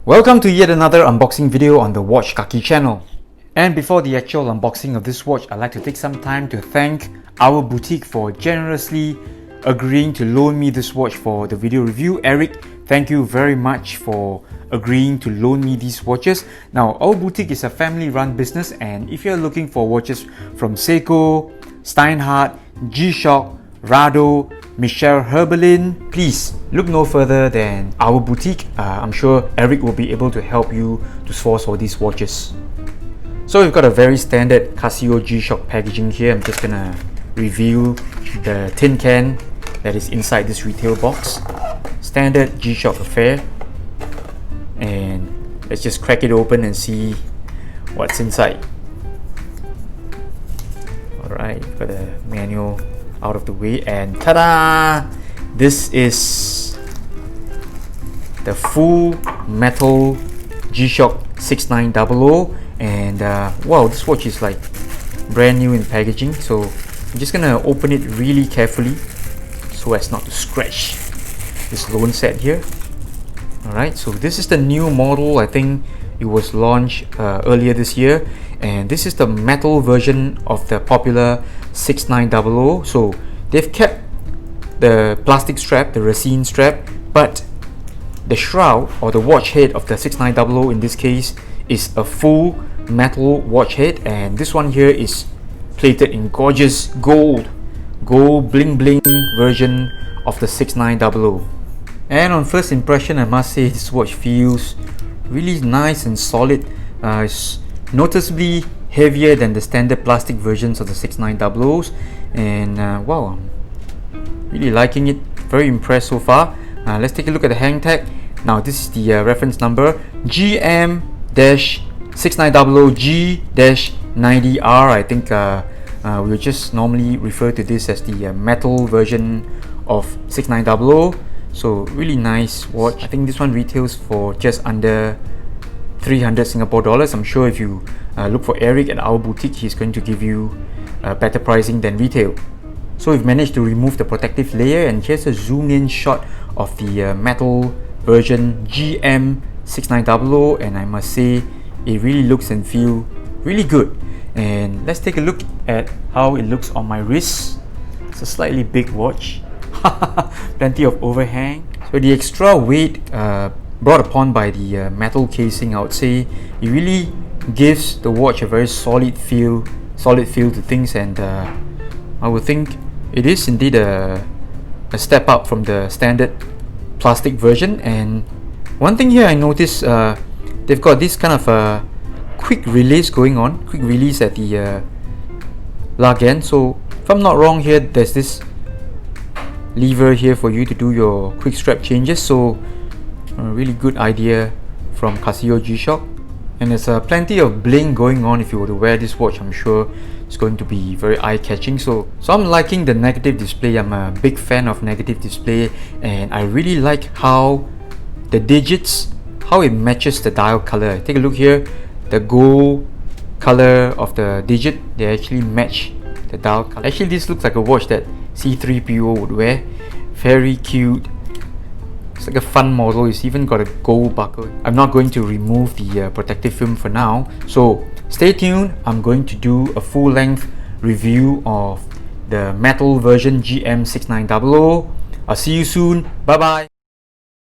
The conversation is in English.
Welcome to yet another unboxing video on the Watch Kaki channel. And before the actual unboxing of this watch, I'd like to take some time to thank our boutique for generously agreeing to loan me this watch for the video review. Eric, thank you very much for agreeing to loan me these watches. Now, our boutique is a family-run business, and if you're looking for watches from Seiko, Steinhardt, G-Shock, Rado, Michel Herbelin, please look no further than our boutique. I'm sure Eric will be able to help you to source all these watches. So we've got a very standard Casio G-Shock packaging here. I'm just gonna reveal the tin can that is inside this retail box. Standard G-Shock affair. And let's just crack it open and see what's inside. Alright, got the manual out of the way, and ta-da! This is the full metal G-Shock 6900, and wow, this watch is like brand new in packaging, so I'm just gonna open it really carefully so as not to scratch this loan set here. Alright, so this is the new model. I think it was launched earlier this year, and this is the metal version of the popular 6900. So they've kept the plastic strap, the resin strap, but the shroud or the watch head of the 6900 in this case is a full metal watch head, and this one here is plated in gorgeous gold bling bling version of the 6900. And on first impression, I must say this watch feels really nice and solid. It's noticeably heavier than the standard plastic versions of the 6900s, and wow, I'm really liking it. Very impressed so far. Let's take a look at the hang tag. Now this is the reference number GM-6900G-9DR. I think we'll just normally refer to this as the metal version of 6900. So really nice watch. I think this one retails for just under 300 Singapore dollars. I'm sure if you look for Eric at our boutique, he's going to give you better pricing than retail. So we've managed to remove the protective layer, and here's a zoom in shot of the metal version GM-6900, and I must say it really looks and feels really good. And let's take a look at how it looks on my wrist. It's a slightly big watch. Plenty of overhang. So the extra weight brought upon by the metal casing, I would say it really gives the watch a very solid feel to things, and I would think it is indeed a step up from the standard plastic version. And one thing here I noticed, they've got this kind of a quick release going on, quick release at the lug end. So if I'm not wrong here, there's this lever here for you to do your quick strap changes. So a really good idea from Casio G-Shock, and there's plenty of bling going on. If you were to wear this watch, I'm sure it's going to be very eye-catching. So I'm liking the negative display. I'm a big fan of negative display, and I really like how the digits, how it matches the dial color. Take a look here, the gold color of the digit, they actually match the dial color. Actually, this looks like a watch that C3PO would wear. Very cute. It's like a fun model. It's even got a gold buckle. I'm not going to remove the protective film for now, so stay tuned. I'm going to do a full-length review of the metal version GM-6900. I'll see you soon. Bye bye.